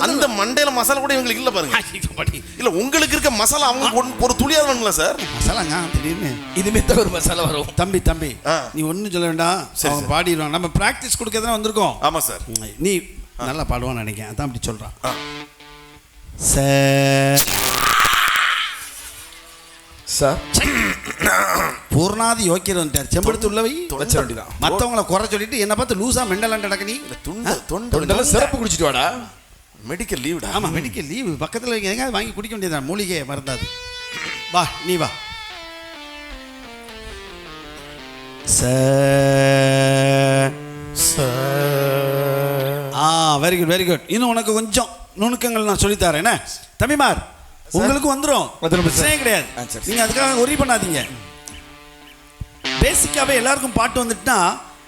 அந்த மண்டையில மசாலா கூட இவங்களுக்கு இல்ல பாருங்க. இல்ல உங்களுக்கு இருக்க மசாலா அவங்க ஒரு துளியாவது வேணும்ல சார்? மசாலாங்க திடீர்னு இதுமே தான் ஒரு மசாலா வரும். தம்பி நீ ஒன்றும் சொல்ல வேண்டாம், அவங்க பாடிடுவாங்க. நம்ம ப்ராக்டிஸ் கொடுக்க தானே வந்திருக்கோம். ஆமா சார். நீ நல்லா பாடுவான்னு நினைக்கிறேன், அதான் அப்படி சொல்றான். சார் சார் பூர்ணாதி யோக்கியர் வந்துட்டார். செம்பெடுத்து உள்ளவை தொலைச்ச வேண்டிதான். மற்றவங்களை குறை சொல்லிட்டு என்ன பார்த்து லூசா மெண்டலான் நடக்க. நீ தொண்டை சிறப்பு குடிச்சிட்டு வாடா. மெடிக்கல் லீவ்டா. ஆமா மெடிக்கல் லீவ். பக்கத்தில் எங்கேயாவது வாங்கி குடிக்க வேண்டியதான், மூலிகை மருந்தாது. வா நீ வா. Very good very good. இன்னும் உனக்கு கொஞ்சம் நுணுக்கங்கள் நான் சொல்லித்தரேன். என்ன தம்பிமார், உங்களுக்கு வந்துடும், பிரச்சனையே கிடையாது. நீங்க அதுக்காக ஒரி பண்ணாதீங்க. பேசிக்காவே எல்லாருக்கும் பாட்டு வந்துட்டுனா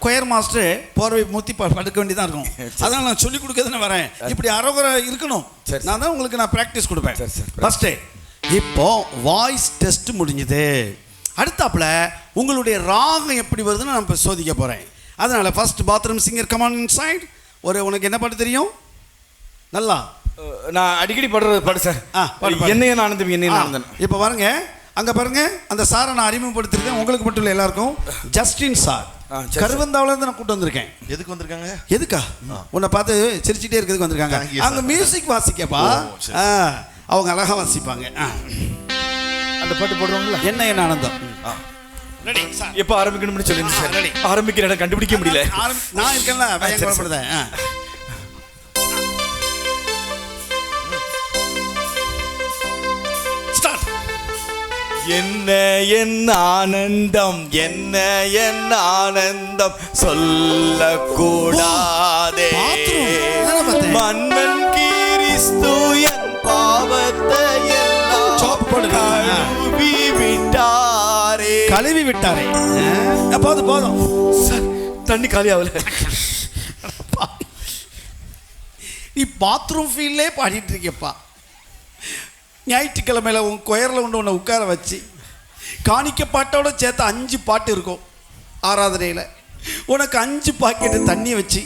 கொயர் மாஸ்டர் போர்வை மூத்தி படுக்க வேண்டியதான் இருக்கும். அதான் நான் சொல்லி கொடுக்கறதுன்னு வரேன். இப்படி அறகுறை இருக்கணும். நான் தான் உங்களுக்கு நான் ப்ராக்டிஸ் கொடுப்பேன். ஃபர்ஸ்ட் இப்போ வாய்ஸ் டெஸ்ட் முடிஞ்சுது. அடுத்தாப்புல உங்களுடைய ராகம் எப்படி வருதுன்னு நான் இப்போ சோதிக்க போறேன். அதனால first bathroom singer come on inside. உனக்கு என்ன பாட்டு தெரியும்? நல்லா நான் அடிக்கடி பாடு சார். என்னைய ஆனந்தம் என்னைய ஆனந்தம். இப்போ பாருங்க, அங்கே பாருங்க, அந்த சாரை நான் அறிமுகப்படுத்திருக்கேன். உங்களுக்கு மட்டும் இல்லை, எல்லாருக்கும். ஜஸ்டின் சார் கருவந்தாவில இருந்து நான் கூட்டு வந்திருக்கேன். எதுக்கு வந்திருக்காங்க? எதுக்கா? உன்னை பார்த்து சிரிச்சுட்டே இருக்கிறதுக்கு வந்திருக்காங்க. அங்கே மியூசிக் வாசிக்கப்பா, அவங்க அழகா வாசிப்பாங்க. அந்த பாட்டு போடுவாங்களா? என்ன ஆனந்தம். எப்போ ஆரம்பிக்கணும்னு சொல்லுங்க சார். ஆரம்பிக்கிற இடம் கண்டுபிடிக்க முடியல. நான் இருக்கேன்ல, பயங்கரப்படுதேன். என்ன என் ஆனந்தம், என்ன என் ஆனந்தம் சொல்லக்கூடாதே. மன்னன் கிறிஸ்து என் பாவத்தை எல்லாம் கழுவி விட்டாரே. போதும் போதும் சார், தண்ணி காலி ஆகல. நீ பாத்ரூம் ஃபீல்லே பாடிட்டு இருக்கப்பா. ஞாயிற்றுக்கிழமையில் உன் கொயரில் உன்னை உட்கார வச்சு காணிக்க பாட்டோட சேர்த்து 5 பாட்டு இருக்கும் ஆராதனையில். உனக்கு 5 பாக்கெட்டு தண்ணி வச்சு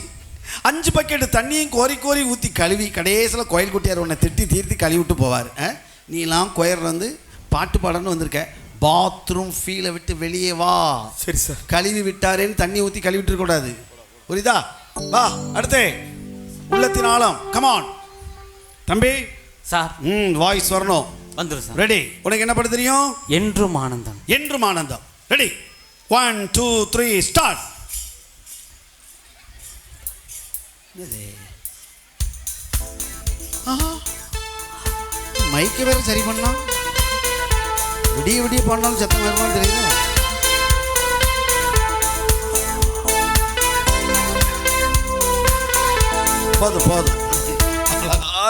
5 பாக்கெட்டு தண்ணியும் கோரி கோரி ஊற்றி கழுவி கடைசியில் கோயில் குட்டியார் உன்னை தீர்த்தி கழுவி விட்டு போவார். நீலாம் கொயர் வந்து பாட்டு பாடன்னு வந்திருக்க. பாத்ரூம் ஃபீலை விட்டு வெளியே வா. சரி சார். கழுவி விட்டாரேன்னு தண்ணி ஊற்றி கழுவிட்டு இருக்கக்கூடாது, புரியுதா? வா. அடுத்து உள்ளத்தின் ஆழம். கமான் தம்பி சார். வாய்ஸ் வரணும். வந்துரும் சார். ரெடி? உனக்கு என்ன பாட்டு தெரியும்? என்றும் ஆனந்தம். என்றும் ஆனந்தம். ரெடி? 1 2 3 ஸ்டார்ட். மைக்க வேற சரி பண்ணா விடிய விடிய பண்ணாலும் சத்தம் வருமானு தெரியுது. போதும் போதும்.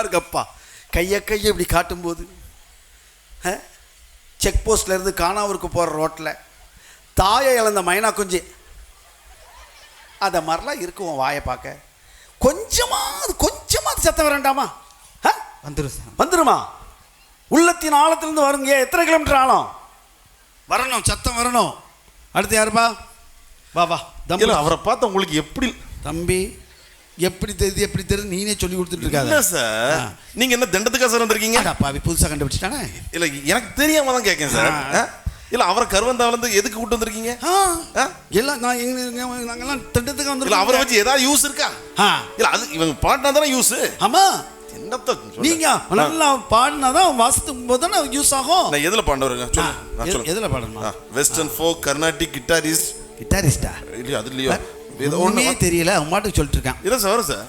இருக்கப்பா. கையை இப்படி காட்டும்போது செக் போஸ்ட்ல இருந்து காணாவூருக்கு போகிற ரோட்டில் தாயை இழந்த மைனா குஞ்சு அதை மாதிரிலாம் இருக்கும். வாயை பார்க்க கொஞ்சமாவது சத்தம் வரண்டாமா? வந்துடும் சார். வந்துருமா? உள்ளத்தின் ஆழத்திலிருந்து வருங்க. எத்தனை கிலோமீட்டர் ஆழம் வரணும், சத்தம் வரணும். அடுத்து யாருப்பா? வா வா. அவரை பார்த்தா உங்களுக்கு எப்படி தம்பி எப்படி தெரியுது நீனே சொல்லி கொடுத்துட்டு இருக்காத சார். நீங்க என்ன தண்டத்துக்கா சார் வந்திருக்கீங்க? பாவி புதுசா கண்டுபிடிச்சிட்டானே. இல்ல எனக்கு தெரியாம தான் கேட்கேன் சார். இல்ல அவரை கருவந்தாவில இருந்து எதுக்கு கூட்டு வந்திருக்கீங்க? எல்லாம் நாங்கெல்லாம் தண்டத்துக்கு வந்து. அவரை வச்சு ஏதாவது யூஸ் இருக்கா? இல்ல அது இவங்க பாடினா தானே யூஸ். ஆமா, நீங்க நல்லா பாடினாதான் வாசிக்கும் போது தானே யூஸ் ஆகும். நான் எதுல பாடுறேங்க? எதுல பாடணும்? வெஸ்டர்ன் ஃபோக், கர்நாடிக் கிட்டாரிஸ்டா இல்ல அதுலயோ ஒண்ணுமே தெரியல, அவன் மாட்டுக்கு சொல்லிட்டு இருக்கான். இல்ல சார் சார்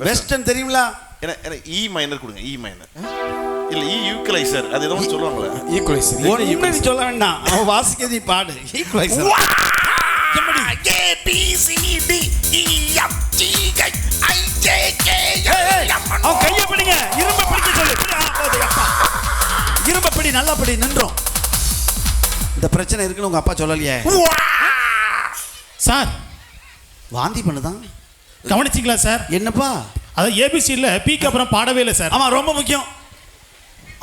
வெஸ்டர்ன் தெரியுங்களா? என்ன இ மைனர் கொடுங்க. இ மைனர் இல்ல இ ஈக்குவலைசர், அது ஏதோ சொல்லுவாங்களே. ஈக்குவலைசர் ஒண்ணுமே சொல்ல வேண்டாம், அவன் வாசிக்கதி பாடு. Equaliser A B C D E F G H I J K L M N O. கையை பிடிங்க, இரும்ப பிடிக்க சொல்லு. இரும்ப பிடி, நல்லா பிடி, நின்றோம். இந்த பிரச்சனை இருக்குன்னு உங்க அப்பா சொல்லலையே சார்? வாந்தி பண்ணுதான், கவனிச்சிங்களா சார்? என்னப்பா? அதான் ஏபிசி இல்லை, பிக்கு அப்புறம் பாடவே இல்லை சார். ஆமாம், ரொம்ப முக்கியம்.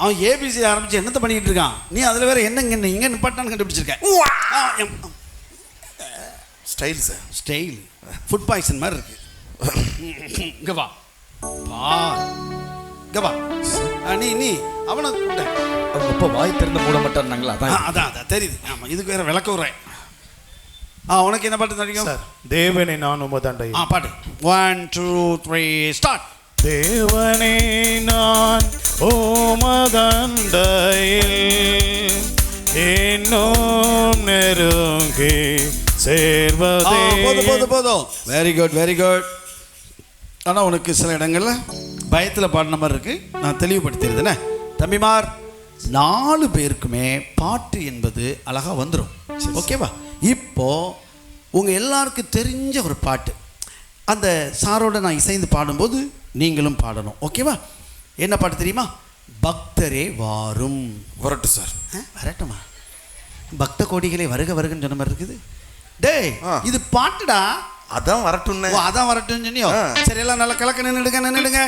அவன் ஏபிசி ஆரம்பிச்சு என்னத்தை பண்ணிக்கிட்டு இருக்கான்? நீ அதில் வேற என்னங்க இங்கே நிப்பாட்டான்னு கண்டுபிடிச்சிருக்கேன். Style sir, style. Food poison மாதிரி இருக்கு. இங்க வா இங்க வா. நீ அவனை கூப்பிட்ட. அவங்க அப்பா வாய் திறந்து மூட மாட்டாருனாங்களா? அதான் தெரியுது. ஆமா, இதுக்கு வேற விளக்க விடுறேன். உனக்கு என்ன பாட்டு தெரியும்? சார், தேவனே நான் உமதண்டை. பாட்டு 1 2 3 ஸ்டார்ட். தேவனே நான் உமதண்டையில் இன்னும் நெருங்கி சேர்வதே. போதும். Very good. ஆனால் உனக்கு சில இடங்களில் பயத்தில் பாடின மாதிரி இருக்கு. நான் தெளிவுபடுத்திடுதுண்ணே. தம்பிமார், 4 பேருக்குமே பாட்டு என்பது அழகாக வந்துடும். ஓகேவா? இப்போ உங்கள் எல்லாருக்கும் தெரிஞ்ச ஒரு பாட்டு அந்த சாரோட நான் இசைந்து பாடும்போது நீங்களும் பாடணும். ஓகேவா? என்ன பாட்டு தெரியுமா? பக்தரே வாரும். வரட்டும் சார். வரட்டுமா? பக்த கோடிகளே வருக வருகன்னு சொன்ன மாதிரி இருக்குது. டேய், இது பாட்டுடா. அதான் வரட்டும்னு. அதான் வரட்டும்னு சொன்னியோ? சரி, எல்லாம் நல்லா கலக்க நின்றுடுங்க.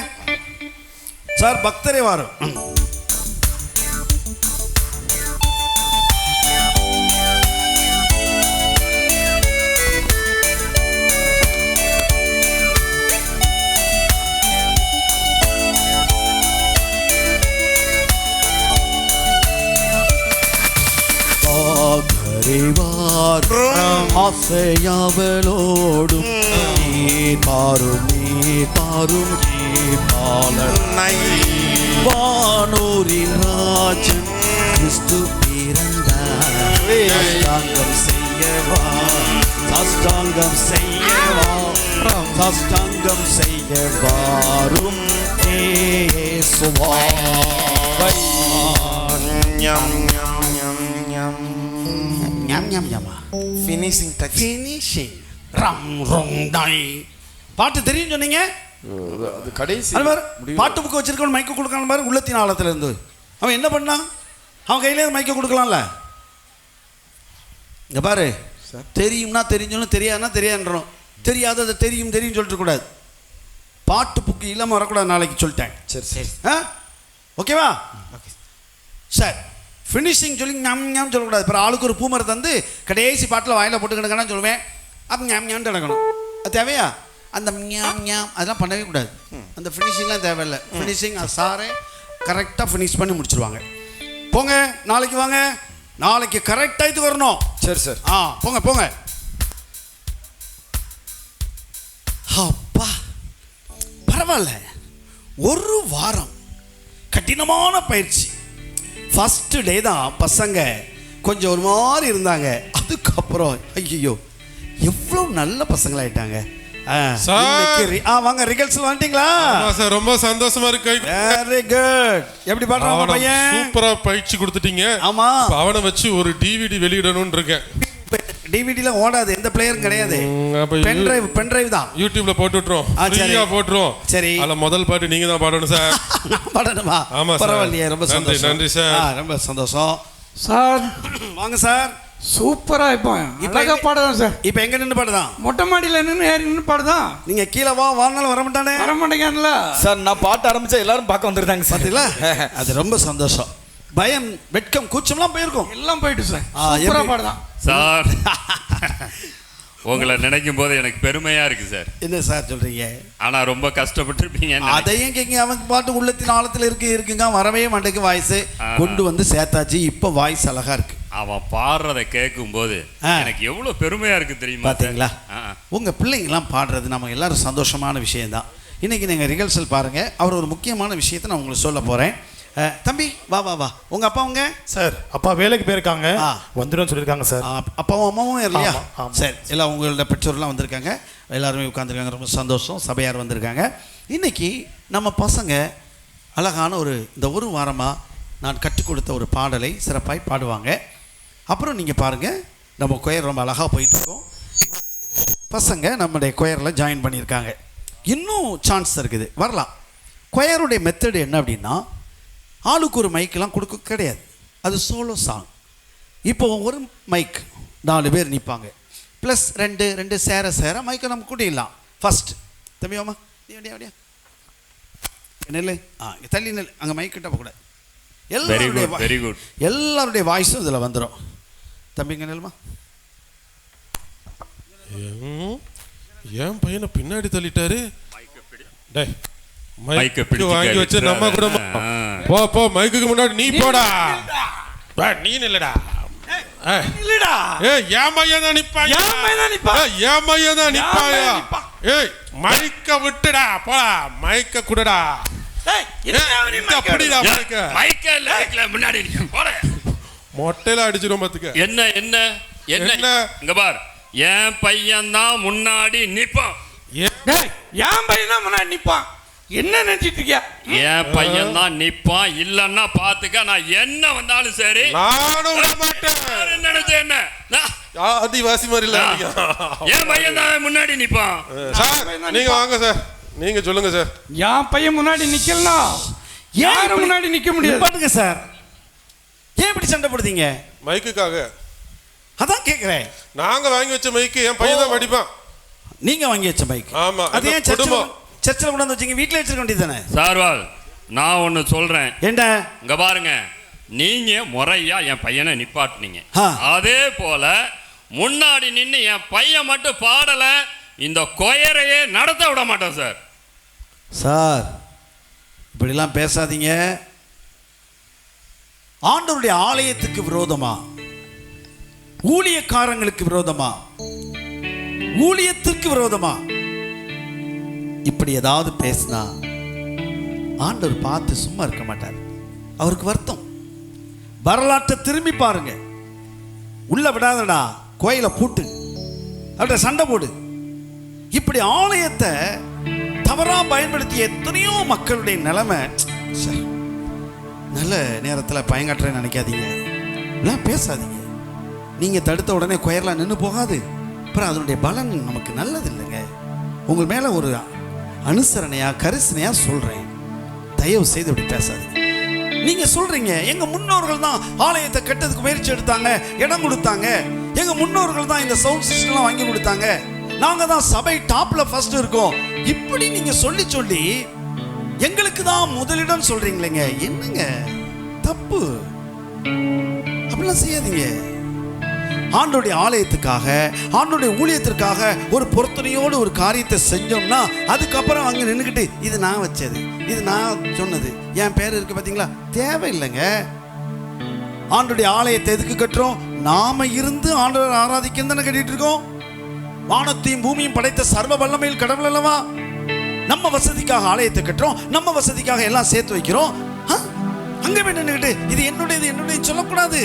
சார், பக்தரே வாரும். ஆசையாவலோடும் நீர் பாரும் வானூரின் ராஜன் கிறிஸ்து பிறந்தார். சாஷ்டாங்கம் செய்யவாரும் பாட்டு தெரியும் சொன்னீங்க. கடைசி பாட்டு புக்கு வச்சிருக்கவன் மைக்க கொடுக்கலாம் பாரு. உள்ளத்தின் ஆழத்துல இருந்து அவன் என்ன பண்ணான்? அவன் கையில மைக்க கொடுக்கலாம்ல. இங்க பாரு, தெரியும்னா தெரிஞ்சோம், தெரியாதுன்னா தெரியாதுன்றோம். தெரியாததை தெரியும் சொல்லிட்டு கூடாது. பாட்டு புக்கு இல்லாமல் வரக்கூடாது நாளைக்கு சொல்லிட்டேன். சரி. ஓகேவா? சார், ஃபினிஷிங் சொல்லி ஞாம் சொல்லக்கூடாது. அப்புறம் ஆளுக்கு ஒரு பூமரை தந்து கடைசி பாட்டில் வாயில் போட்டு கிடக்கணும்னு சொல்லுவேன். அப்போ ஞாம் நடக்கணும். அது தேவையா? அந்த ஞாம் அதெல்லாம் பண்ணவே கூடாது. அந்த ஃபினிஷிங்லாம் தேவையில்லை. ஃபினிஷிங் சாரே கரெக்டாக ஃபினிஷ் பண்ணி முடிச்சிருவாங்க. போங்க, நாளைக்கு வாங்க. நாளைக்கு கரெக்டாக இது வரணும். சரி சார். போங்க. அப்பா, பரவாயில்ல. ஒரு வாரம் கடினமான பயிற்சி. ஃபஸ்ட்டு டே தான் பசங்க கொஞ்சம் ஒரு மாதிரி இருந்தாங்க. அதுக்கப்புறம் ஐயோ எவ்வளோ நல்ல பசங்களாயிட்டாங்க. வாங்க, ரிகல்ஸில் வந்துட்டீங்களா? சார், ரொம்ப சந்தோஷமா இருக்கு. Very good. எப்படி பாடுறான் பையன்? சூப்பரா பயிற்சி கொடுத்துட்டீங்க. ஆமா, அவனை வச்சு ஒரு டிவிடி வெளியிடணும்னு இருக்கேன். டிவிடில ஓடாது, எந்த பிளேயரும் கிடையாது. பென் டிரைவ் தான். யூடியூப்ல போட்டு விட்டுறோம், ஃப்ரீயா போட்டுறோம். சரி, அதுல முதல் பாட்டு நீங்க தான் பாடணும் சார். பாடணுமா? ஆமா சார். பரவாயில்லையே, ரொம்ப சந்தோஷம். நன்றி சார். ரொம்ப சந்தோஷம் சார். வாங்க சார். சூப்பரா இப்போ பாடுதான் சார். இப்போ எங்க நின்று பாடுதான்? மொட்டை மாடியில நின்று பாடுதான். நீங்க கீழே வானாலும் வர மாட்டேங்கல சார். நான் பாட்டு ஆரம்பிச்சா எல்லாரும் பார்க்க வந்துருந்தாங்க சார். பாத்தீங்களா? அது ரொம்ப சந்தோஷம். பயம், வெட்கம், கூச்சம்லாம் போயிருக்கும். எல்லாம் போயிட்டு சார். சூப்பரா பாடுதான் சார். உங்களை நினைக்கும் போது எனக்கு பெருமையா இருக்கு சார். என்ன சார் சொல்றீங்க? ஆனா ரொம்ப கஷ்டப்பட்டிருப்பீங்க. அதையும் கேங்க. அவன் பாட்டு உள்ளத்தின் ஆழத்துல இருக்குங்க. வரவே மாட்டேக்கு. வாய்ஸ் கொண்டு வந்து சேர்த்தாச்சு. இப்ப வாய்ஸ் அழகா இருக்கு. அவன் பாடுறத கேட்கும் போது எனக்கு எவ்வளவு பெருமையா இருக்கு தெரியுமா? பாத்தீங்களா? உங்க பிள்ளைங்கெல்லாம் பாடுறது நம்ம எல்லாரும் சந்தோஷமான விஷயம்தான். இன்னைக்கு நீங்க ரிகல்சல் பாருங்க. அவர் ஒரு முக்கியமான விஷயத்தை நான் உங்களுக்கு சொல்ல போறேன். தம்பி, வா. உங்க அப்பாவுங்க? சார், அப்பா வேலைக்கு போயிருக்காங்க, வந்துடும் சொல்லியிருக்காங்க சார். அப்பாவும் அம்மாவும் இல்லையா? சரி, எல்லாம் உங்களோட பெற்றோர்லாம் வந்திருக்காங்க. எல்லாருமே உட்காந்துருக்காங்க. ரொம்ப சந்தோஷம். சபையார் வந்திருக்காங்க. இன்னைக்கு நம்ம பசங்க அழகான இந்த ஒரு வாரமாக நான் கற்றுக் கொடுத்த ஒரு பாடலை சிறப்பாய் பாடுவாங்க. அப்புறம் நீங்கள் பாருங்கள், நம்ம கொயர் ரொம்ப அழகாக போயிட்டுருக்கோம். பசங்க நம்முடைய கொயரில் ஜாயின் பண்ணியிருக்காங்க. இன்னும் சான்ஸ் இருக்குது, வரலாம். கொயருடைய மெத்தடு என்ன அப்படின்னா, ஆளுக்கு ஒரு மைக்கெலாம் கொடுக்க கிடையாது. அது சோலோ சாங். இப்போ ஒரு மைக் 4 பேர் நிற்பாங்க. ப்ளஸ் 2 சேர மைக்கை நம்ம கூட்டிடலாம். ஃபஸ்ட்டு தம்பியாமா அப்படியா நெல் தள்ளி நெல், அங்கே மைக் கிட்ட போகக்கூடாது. எல்லாருடைய வாய்ஸும் இதில் வந்துடும். தம்பிங்க நெல்மா என் பையனை பின்னாடி தள்ளிட்டாரு. டேய் மைக்கை மைக்கு பிடிச்சு வாங்கி வச்சு கேட்டுட்டாரு. நம்ம கூட போ போ மைக்குக்கு முன்னாடி நீ போடா. நீ இல்லடா. இல்லடா என் பையன் தான் நிப்பாயா. என் பையன் தான் நிப்பான். என் பையன் தான் நிப்பாயா. பையன் நிப்பான். ஏய் மைக்க விட்டுடா போடா. மைக்க குடுடா. ஏய், என்னடா நீ மைக்க அப்படிடா ஏன், மைக்க. மைக்கே இல்ல, மைக்ல முன்னாடி நிக்க. போடா. மொட்டையில அடிச்சிடும் பாத்துக்க. என்ன என்ன என்ன என்ன? இங்க பார், என் பையன் தான் முன்னாடி நிப்பான். டேய், என் பையன் தான் முன்னாடி நிப்பான். என்ன நினைச்சிட்டு இருக்கியா? என் பையன் தான் நிப்பான். இல்லன்னா பாத்துக்க, நான் என்ன வந்தாலும் சரி. நானும் விட மாட்டேன். யாரு நினைச்ச என்ன? ஆதிவாசி மாதிரி இல்ல. என் பையன் தான் முன்னாடி நிப்பான். சார் நீங்க வாங்க சார். நீங்க சொல்லுங்க சார். என் பையன் முன்னாடி நிக்கலாம். யாரும் முன்னாடி நிக்க முடியாது. பாருங்க சார், ஏன் இப்படி சண்டை போடுதீங்க? மைக்குக்காக. அதான் கேட்குறேன். நாங்க வாங்கி வச்ச மைக்கு என் பையன் தான் படிப்பான். நீங்க வாங்கி வச்ச பைக். ஆமா, அது ஏன் எங்க குடும்பம். சர்ச்சில் கொண்டாந்து வச்சீங்க? வீட்டில் வச்சிருக்க வேண்டியதானே? சார்வால், நான் ஒன்னு சொல்றேன். என்ன? இங்க பாருங்க, நீங்க முறையா என் பையனை நிப்பாட்டினீங்க. ஆ. அதே போல முன்னாடி நின்னு என் பையன் மட்டும் பாடல, இந்த கொயரையே நடத்த விட மாட்டோம் சார். சார், இப்படிலாம் பேசாதீங்க. ஆண்டவருடைய ஆலயத்துக்கு விரோதமா, ஊழியக்காரங்களுக்கு விரோதமா, ஊழியத்திற்கு விரோதமா இப்படி ஏதாவது பேசினா ஆண்டவர் பார்த்து சும்மா இருக்க மாட்டார். அவருக்கு வருத்தம். வரலாற்றை திரும்பி பாருங்க. உள்ள விடாதடா, கோயிலை பூட்டு, அவர்கிட்ட சண்டை போடு. இப்படி ஆலயத்தை தவறா பயன்படுத்திய எத்தனையோ மக்களுடைய நிலைமை. நல்ல நேரத்தில் பயங்காட்டுறேன்னு நினைக்காதீங்க, எல்லாம் பேசாதீங்க. நீங்கள் தடுத்த உடனே கொயர்லாம் நின்று போகாது. அப்புறம் அதனுடைய பலன் நமக்கு நல்லது இல்லைங்க. உங்கள் மேலே ஒரு அனுசரணையாக கரிசனையாக சொல்கிறேன், தயவு செய்து இப்படி பேசாதீங்க. நீங்கள் சொல்கிறீங்க எங்கள் முன்னோர்கள் தான் ஆலயத்தை கட்டதுக்கு முயற்சி எடுத்தாங்க, இடம் கொடுத்தாங்க, எங்கள் முன்னோர்கள் தான் இந்த சவுண்ட் சிஸ்டம்லாம் வாங்கி கொடுத்தாங்க, நாங்கள் தான் சபை டாப்பில் ஃபர்ஸ்ட் இருக்கோம். இப்படி நீங்கள் சொல்லி சொல்லி எங்களுக்கு தான் முதலிடம் சொல்கிறீங்களேங்க. என்னங்க தப்பு? அப்படிலாம் செய்யாதீங்க. ஆண்டோடைய ஆலயத்துக்காக, ஆண்டோடைய ஊழியத்திற்காக ஒரு பொருத்தனையோடு ஒரு காரியத்தை செஞ்சோம்னா அதுக்கப்புறம் அங்கே நின்றுக்கிட்டு இது நான் வச்சது, இது நான் சொன்னது, என் பேர் இருக்கு பார்த்தீங்களா, தேவையில்லைங்க. ஆண்டோடைய ஆலயத்தை எதுக்கு கட்டுறோம்? நாம இருந்து ஆண்டவர் ஆராதிக்க தானே கட்டிட்டு இருக்கோம். வானத்தையும் பூமியும் படைத்த சர்வ வல்லமையில் கடவுள் அல்லவா. நம்ம வசதிக்காக ஆலயத்தை கட்டுறோம், நம்ம வசதிக்காக எல்லாம் சேர்த்து வைக்கிறோம். அங்கே போய் நின்றுக்கிட்டு இது என்னுடையது என்னுடைய சொல்லக்கூடாது,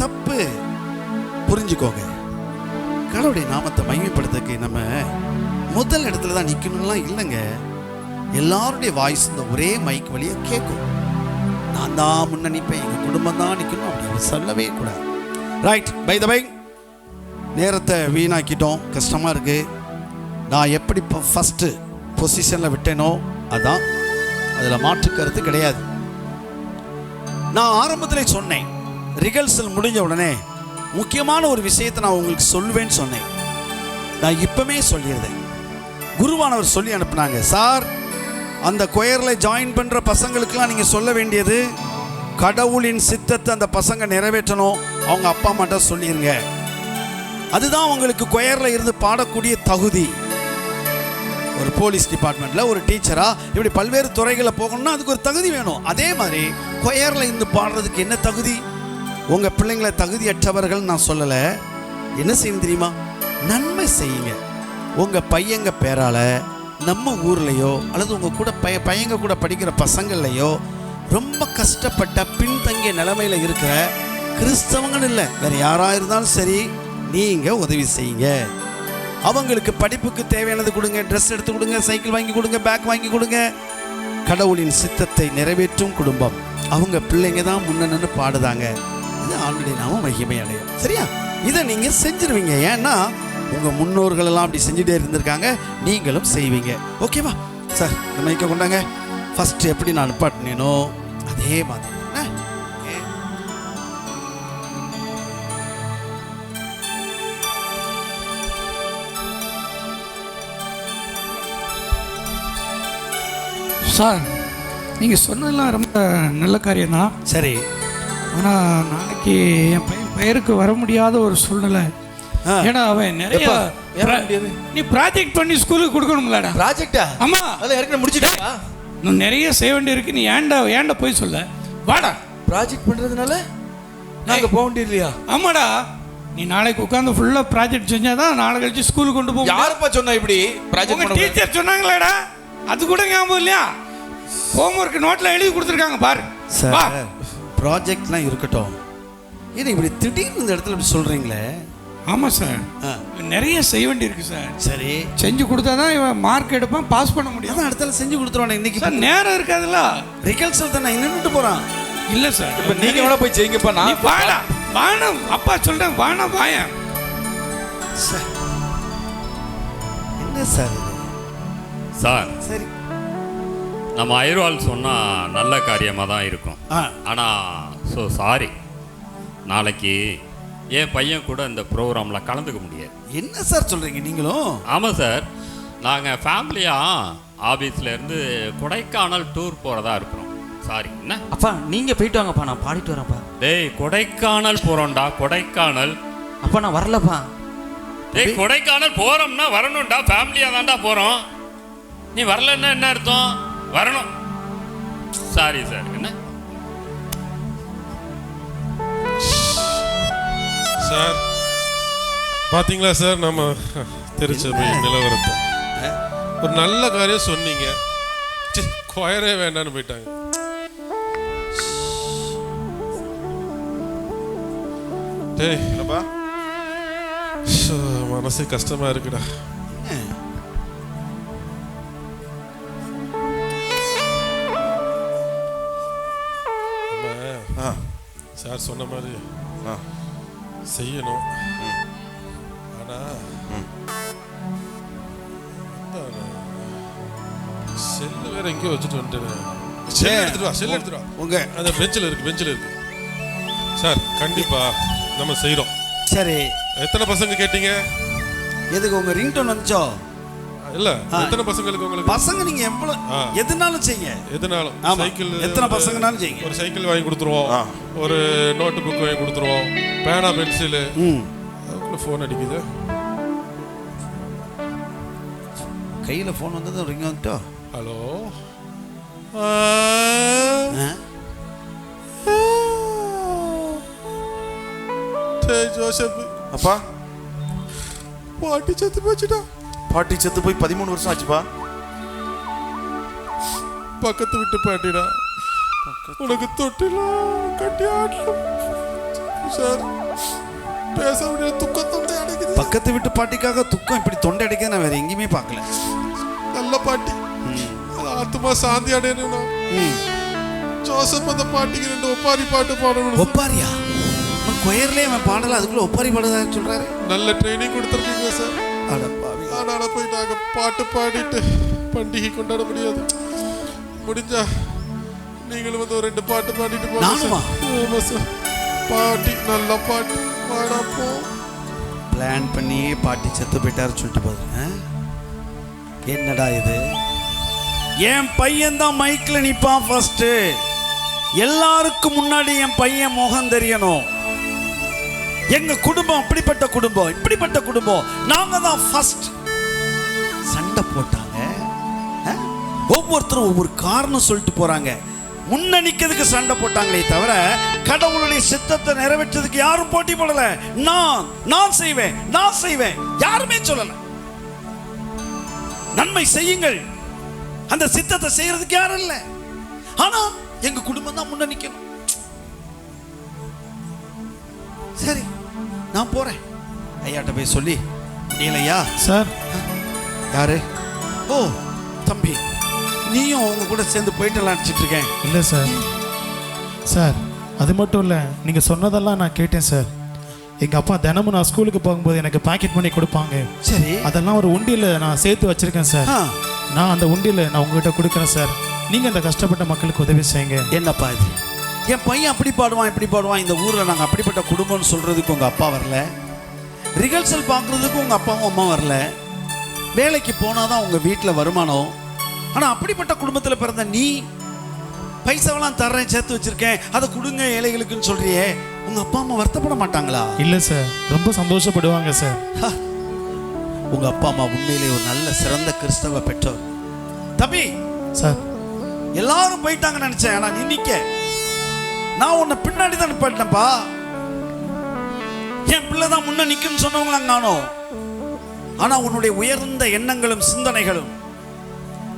தப்பு. புரிஞ்சுக்கோங்க. கடவுளுடைய நாமத்தை மகிமைப்படுத்துக்கு நம்ம முதல் இடத்துல தான் நிற்கணும்லாம் இல்லைங்க. எல்லாருடைய வாய்ஸ் இந்த ஒரே மைக் வழியாக கேட்கும். நான் தான் முன்ன நிற்பேன், எங்கள் குடும்பம் தான் நிற்கணும் அப்படின்னு சொல்லவே கூடாது. ரைட். பை த பை, நேரத்தை வீணாக்கிட்டோம், கஷ்டமாக இருக்குது. நான் எப்படி இப்போ ஃபஸ்ட்டு பொசிஷனில் விட்டேனோ அதான், அதில் மாற்று கருத்து கிடையாது. நான் ஆரம்பத்தில் சொன்னேன், ரிகர்சல் முடிஞ்ச உடனே முக்கியமான ஒரு விஷயத்தை நான் உங்களுக்கு சொல்லுவேன்னு சொன்னேன். நான் இப்போவே சொல்லியிருந்தேன். குருவானவர் சொல்லி அனுப்புனாங்க, சார் அந்த கொயரில் ஜாயின் பண்ணுற பசங்களுக்கெல்லாம் நீங்கள் சொல்ல வேண்டியது கடவுளின் சித்தத்தை அந்த பசங்க நிறைவேற்றணும், அவங்க அப்பா அம்மாட்ட சொல்லிடுங்க. அதுதான் உங்களுக்கு கொயரில் இருந்து பாடக்கூடிய தகுதி. ஒரு போலீஸ் டிபார்ட்மெண்ட்டில் ஒரு டீச்சராக இப்படி பல்வேறு துறைகளில் போகணும்னா அதுக்கு ஒரு தகுதி வேணும். அதே மாதிரி கொயரில் இருந்து பாடுறதுக்கு என்ன தகுதி? உங்கள் பிள்ளைங்களை தகுதியற்றவர்கள் நான் சொல்லலை. என்ன செய்யணும் தெரியுமா? நன்மை செய்யுங்க. உங்கள் பையங்க பேரால் நம்ம ஊர்லேயோ அல்லது உங்கள் கூட பையங்க கூட படிக்கிற பசங்கள்லையோ ரொம்ப கஷ்டப்பட்ட பின்தங்கிய நிலைமையில் இருக்கிற கிறிஸ்தவங்கன்னு இல்லை, வேறு யாராக இருந்தாலும் சரி, நீங்கள் உதவி செய்யுங்க. அவங்களுக்கு படிப்புக்கு தேவையானது கொடுங்க, ட்ரெஸ் எடுத்து கொடுங்க, சைக்கிள் வாங்கி கொடுங்க, பேக் வாங்கி கொடுங்க. கடவுளின் சித்தத்தை நிறைவேற்றும் குடும்பம் அவங்க பிள்ளைங்க தான் முன்னன்னு பாடுதாங்க. இது ஆல்ரெடி நாம மகிமை அடையும். சரியா? இதை நீங்கள் செஞ்சிருவீங்க. ஏன்னா உங்கள் முன்னோர்கள் எல்லாம் அப்படி செஞ்சுட்டே இருந்திருக்காங்க, நீங்களும் செய்வீங்க. ஓகேவா சார்? இந்த மைக்கை கொண்டாங்க. ஃபஸ்ட்டு எப்படி நான் நிப்பாட்டினேனோ அதே மாதிரி. சார், நீங்கள் சொன்னதெல்லாம் ரொம்ப நல்ல காரியம்தான். சரி. ஆனால் நாளைக்கு என் பையன் பெயருக்கு வர முடியாத ஒரு சூழ்நிலை. ஏன்னா அவன் நிறைய எப்பா? ஏன் முடியாது? நீ ப்ராஜெக்ட் பண்ணி ஸ்கூலுக்கு கொடுக்கணும்லடா. ப்ராஜெக்டா? ஆமா, அதெல்லாம் ஏற்கனவே முடிச்சிட்டா? இன்னும் நிறைய செய்ய வேண்டி இருக்கு. நீ ஏன்டா போய் சொல்ல? வாடா. ப்ராஜெக்ட் பண்றதுனால நாங்க போக வேண்டியது இல்லையா? ஆமாடா, நீ நாளைக்கு உட்காந்து ஃபுல்லா ப்ராஜெக்ட் செஞ்சாதான் நாளை கழிச்சு ஸ்கூலுக்கு கொண்டு போக. யாருப்பா சொன்னா இப்படி உங்க ப்ராஜெக்ட் டீச்சர் சொன்னாங்களேடா, அது கூட ஞாபகம் இல்லையா? ஹோம்வொர்க் நோட்ல எழுதி கொடுத்துருக்காங்க பாரு. வா. சார் ப்ராஜெக்ட்லாம் இருக்கட்டும், ஏன்னா இப்படி திடீர்னு இந்த இடத்துல இப்படி சொல்றீங்களே? ஆமா சார், ஆ. நிறைய செய்ய வேண்டி இருக்கு சார். சரி, செஞ்சு கொடுத்தாதான் இவன் மார்க் எடுப்பான், பாஸ் பண்ண முடியும். அதான் இடத்துல செஞ்சு கொடுத்துருவானே இன்னைக்கு. சார் நேரம் இருக்காதுல்ல. ரிகல்சல் தானே நின்றுட்டு போறான். இல்ல சார், இப்ப நீங்க வேணா போய் செய்யுங்கப்பா. நீ நான் வாடா. வானம் அப்பா சொல்றேன், வானா வாயன். சார் என்ன சார் இது? சார், சரி, நம்ம ஐரோல் சொன்னா நல்ல காரியமாக தான் இருக்கும். ஆ ஆனால் சாரி, நாளைக்கு என் பையன் கூட இந்த ப்ரோக்ராமில் கலந்துக்க முடியாது. என்ன சார் சொல்றீங்க நீங்களும்? ஆமாம் சார், நாங்கள் ஃபேமிலியாக ஆஃபீஸ்லேருந்து கொடைக்கானல் டூர் போகிறதா இருக்கிறோம். சாரி. என்ன அப்பா நீங்க போயிட்டு வாங்கப்பா, நான் பாடிட்டு வரேன்ப்பா. டேய், கொடைக்கானல் போகிறோம்டா, கொடைக்கானல். அப்பா நான் வரலப்பா. டேய், கொடைக்கானல் போகிறோம்னா வரணும்டா, ஃபேமிலியாக தான்டா போகிறோம். நீ வரலன்னா என்ன அர்த்தம்? வரணும். Sorry sir. என்ன சார் பாத்தீங்களா சார், நம்ம திருச்சபை நிலவரத்தை ஒரு நல்ல காரியம் சொன்னீங்க, கொயரே வேண்டான்னு போயிட்டாங்க. டேய் என்னப்பா? மனசு கஷ்டமா இருக்குடா. ஆ, சார் சொன்ன மாதிரி ஆ. செய்யணும். ஆனா செல்லு வேற எங்கேயோ வச்சுட்டு வந்துட்டேன். செல் எடுத்துட்டு வா, செல் எடுத்துட்டு வா. உங்க அந்த பெஞ்சில் இருக்கு. சார் கண்டிப்பா நம்ம செய்றோம். சரி, எத்தனை பசங்க கேட்டீங்க? எதுக்கு உங்க ரிங்டோன் வந்துச்சோ? இல்ல, எத்தனை பசங்களுக்கு உங்களுக்கு? பசங்க நீங்க எவ்வளவு எதுனாலும் செய்யுங்க. எதுனாலும். ஆமா. சைக்கிள் எத்தனை பசங்கனாலும் செய்யுங்க. ஒரு சைக்கிள் வாங்கி கொடுத்துருவோம், ஆ. ஒரு நோட்டு புக் வாங்கி கொடுத்துருவோம், பேனா பென்சிலு. ம், அதுக்குள்ள ஃபோன் அடிக்குது. கையில போன் வந்தது, ரிங் வந்துட்டோ? ஹலோ. ஆ? ஜோசப், அப்பா, பாட்டி செத்து போச்சுடா. பாட்டி செத்து போய் 13 வருஷம் ஆச்சுப்பா. பக்கத்து விட்டு பாட்டிடா, உனக்கு தொட்டில கட்டி ஆடலாம் சார். பேச முடியாது, துக்கம் தொண்டை அடைக்குது. பக்கத்து வீட்டு பாட்டிக்காக துக்கம் இப்படி தொண்டை அடிக்க நான் வேற எங்கேயுமே பார்க்கல. நல்ல பாட்டி, அது ஆத்துமா சாந்தி அடையணும்னா ஜோசப் அந்த பாட்டிக்கு 2 ஒப்பாரி பாட்டு பாடணும். ஒப்பாரியா? கொயர்லேயே அவன் பாடல, அதுக்குள்ள ஒப்பாரி பாடுதா சொல்றாரு. நல்ல ட்ரைனிங் கொடுத்துருக்கீங்க சார். அடப்பாவி. ஆனால போய் நாங்கள் பாட்டு பாடிட்டு பண்டிகை கொண்டாட முடியாது. முடிஞ்சா நீங்களும் வந்து ஒரு 2 பாட்டு பாடிட்டு போங்க நானுமா? சார். ஆமா சார், பாட்டி நல்ல பாட்டு பாடப்போ. பிளான் பண்ணியே பாட்டி செத்து போயிட்டாரு சொல்லிட்டு போகுது. என்னடா இது? என் பையன் தான் மைக்ல நிப்பான் ஃபர்ஸ்ட். எல்லாருக்கும் முன்னாடி என் பையன் முகம் தெரியணும். எங்க குடும்பம் அப்படிப்பட்ட குடும்பம், இப்படிப்பட்ட குடும்பம், நாங்க தான் ஃபர்ஸ்ட். சண்டை போட்டாங்க. ஒவ்வொருத்தரும் ஒவ்வொரு காரணம் சொல்லிட்டு போறாங்க. முன்னணிக்கிறதுக்கு சண்டை போட்டாங்களே தவிர கடவுளுடைய சித்தத்தை நிறைவேற்றதுக்கு யாரும் போட்டி போடல. நான் செய்வேன் யாருமே சொல்லல. நன்மை செய்யுங்கள், அந்த சித்தத்தை செய்யறதுக்கு யாரும் இல்லை. ஆனா எங்க குடும்பம் தான் முன்னணிக்கணும். சரி, நான் போறேன். ஐயாட்ட போய் சொல்லி முடியலையா சார்? யாரு? ஓ தம்பி, நீயும் அவங்க கூட சேர்ந்து போயிட்டு அடிச்சிட்டு இருக்கேன். இல்லை சார். சார் அது மட்டும் இல்லை, நீங்கள் சொன்னதெல்லாம் நான் கேட்டேன் சார். எங்கள் அப்பா தினமும் நான் ஸ்கூலுக்கு போகும்போது எனக்கு பாக்கெட் பண்ணி கொடுப்பாங்க. சரி, அதெல்லாம் ஒரு உண்டியில் நான் சேர்த்து வச்சுருக்கேன் சார். நான் அந்த உண்டியில் நான் உங்ககிட்ட கொடுக்குறேன் சார். நீங்கள் அந்த கஷ்டப்பட்ட மக்களுக்கு உதவி செய்யுங்க. என்னப்பா இது? என் பையன் அப்படி பாடுவான் இப்படி பாடுவான், இந்த ஊரில் நாங்கள் அப்படிப்பட்ட குடும்பம்னு சொல்கிறதுக்கு உங்கள் அப்பா வரல. ரிகல்சல் பார்க்குறதுக்கு உங்கள் அப்பாவும் அம்மா வரல. வேலைக்கு போனால் தான் உங்கள் வீட்டில் வருமானம். ஆனால் அப்படிப்பட்ட குடும்பத்தில் பிறந்த நீ பைசாவெல்லாம் தர்றேன், சேர்த்து வச்சுருக்கேன், அதை கொடுங்க ஏழைகளுக்குன்னு சொல்கிறியே, உங்க அப்பா அம்மா வருத்தப்பட மாட்டாங்களா? இல்லை சார், ரொம்ப சந்தோஷப்படுவாங்க சார். உங்க அப்பா அம்மா உண்மையிலே ஒரு நல்ல சிறந்த கிறிஸ்தவ பெற்றோர். தம்பி சார், எல்லாரும் போயிட்டாங்கன்னு நினைச்சேன். ஆனா நீ நிக்க, நான் உன்னை பின்னாடி தான் நிப்பாட்டினப்பா. என் பிள்ளை தான் முன்ன நிக்குன்னு சொன்னவங்களாம் காணோம். ஆனா உன்னுடைய உயர்ந்த எண்ணங்களும் சிந்தனைகளும்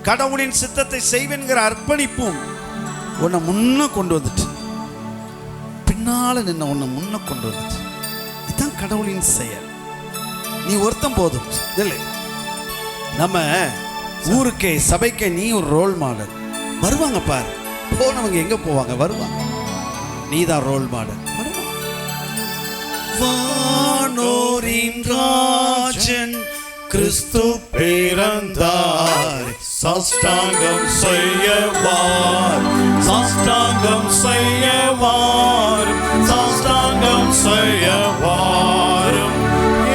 கடவுளின் சித்தத்தை செய்வேன்கிற அர்ப்பணிப்பும் உன்னை முன்ன கொண்டு வந்துட்டு, பின்னால நின்ன உன்னை முன்ன கொண்டு வந்துட்டு. இதுதான் கடவுளின் செயல். நீ ஒருத்தம் போதும் இல்லை. நம்ம ஊருக்கே சபைக்கே நீ ஒரு ரோல் மாடல். வருவாங்க பாரு, போனவங்க எங்க போவாங்க, வருவாங்க. நீ தான் ரோல் மாடல். வானோரின் ராஜன் கிறிஸ்து பிறந்தார், சாஷ்டாங்கம் செய்யவார், சாஷ்டாங்கம் செய்யவார், சாஷ்டாங்கம் செய்யவாரும்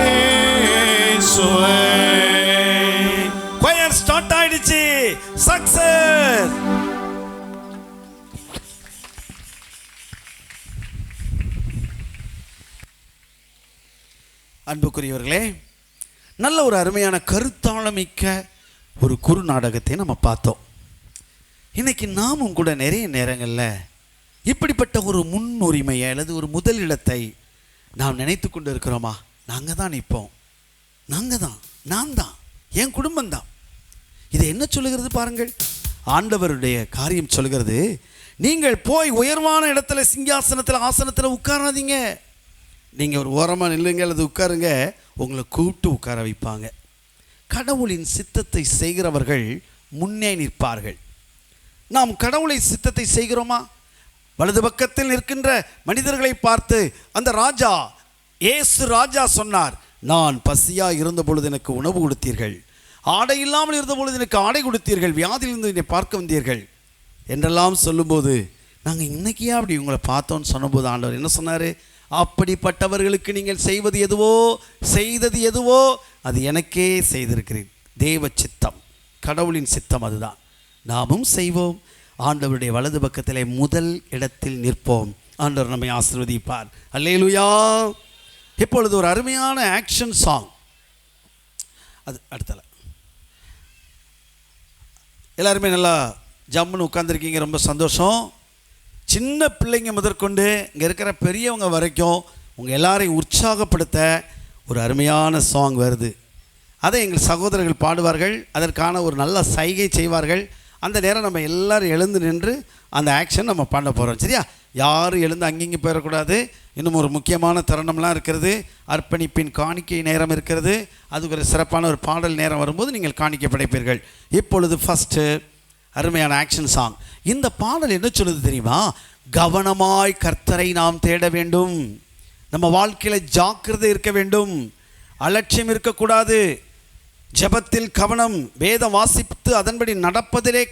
இயேசுவே. கொயர் ஸ்டார்ட் ஆயிடுச்சு. சக்சஸ். அன்புக்குரியவர்களே, நல்ல ஒரு அருமையான கருத்தாளமிக்க ஒரு குறு நாடகத்தை நம்ம பார்த்தோம். இன்னைக்கு நாமும் கூட நிறைய நேரங்களில் இப்படிப்பட்ட ஒரு முன்னுரிமையை அல்லது ஒரு முதலிடத்தை நாம் நினைத்து கொண்டு இருக்கிறோமா? நாங்கள் தான் நிற்போம், நாங்கள் தான், நான் தான், என் குடும்பம்தான். இது என்ன சொல்லுகிறது பாருங்கள். ஆண்டவருடைய காரியம் சொல்லுகிறது, நீங்கள் போய் உயர்வான இடத்துல சிங்காசனத்தில் ஆசனத்தில் உட்காராதீங்க. நீங்கள் ஒரு ஓரமாக நில்லுங்க அல்லது உட்காருங்க, உங்களை கூப்பிட்டு உட்கார வைப்பாங்க. கடவுளின் சித்தத்தை செய்கிறவர்கள் முன்னே நிற்பார்கள். நாம் கடவுளை சித்தத்தை செய்கிறோமா? வலது பக்கத்தில் நிற்கின்ற மனிதர்களை பார்த்து அந்த ராஜா, இயேசு ராஜா சொன்னார், நான் பசியாக இருந்த பொழுது எனக்கு உணவு கொடுத்தீர்கள், ஆடை இல்லாமல் இருந்த பொழுது எனக்கு ஆடை கொடுத்தீர்கள், வியாதியிலிருந்து என்னை பார்க்க வந்தீர்கள் என்றெல்லாம் சொல்லும்போது, நாங்கள் இன்னைக்கியா அப்படி உங்களை பார்த்தோன்னு சொன்னபோது ஆண்டவர் என்ன சொன்னார்? அப்படிப்பட்டவர்களுக்கு நீங்கள் செய்வது எதுவோ, செய்தது எதுவோ அது எனக்கே செய்திருக்கிறேன். தேவ சித்தம், கடவுளின் சித்தம் அதுதான். நாமும் செய்வோம். ஆண்டவருடைய வலது பக்கத்திலே முதல் இடத்தில் நிற்போம். ஆண்டவர் நம்மை ஆசீர்வதிப்பார். அல்லேலூயா. இப்பொழுது ஒரு அருமையான ஆக்ஷன் சாங். அது அடுத்தல எல்லாருமே நல்லா ஜம்முன்னு உட்காந்துருக்கீங்க, ரொம்ப சந்தோஷம். சின்ன பிள்ளைங்க முதற்கொண்டு இங்கே இருக்கிற பெரியவங்க வரைக்கும் உங்கள் எல்லாரையும் உற்சாகப்படுத்த ஒரு அருமையான சாங் வருது. அதை எங்கள் சகோதரர்கள் பாடுவார்கள். அதற்கான ஒரு நல்ல சைகை செய்வார்கள். அந்த நேரம் நம்ம எல்லோரும் எழுந்து நின்று அந்த ஆக்ஷன் நம்ம பண்ண போகிறோம். சரியா? யாரும் எழுந்து அங்கிங்கே போயிடக்கூடாது. இன்னும் ஒரு முக்கியமான தருணம்லாம் இருக்கிறது. அர்ப்பணிப்பின் காணிக்கை நேரம் இருக்கிறது. அதுக்கு ஒரு சிறப்பான ஒரு பாடல் நேரம் வரும்போது நீங்கள் காணிக்கை படைப்பீர்கள். இப்பொழுது ஃபஸ்ட்டு அருமையான ஆக்ஷன் சாங். இந்த பாடல் என்ன சொல்லுது தெரியுமா? கவனமாய் கர்த்தரை நாம் தேட வேண்டும். நம்ம வாழ்க்கையில் ஜாக்கிரதை இருக்க வேண்டும், அலட்சியம் இருக்கக்கூடாது. ஜெபத்தில் கவனம், வேதம் வாசித்து அதன்படி நடப்பதிலே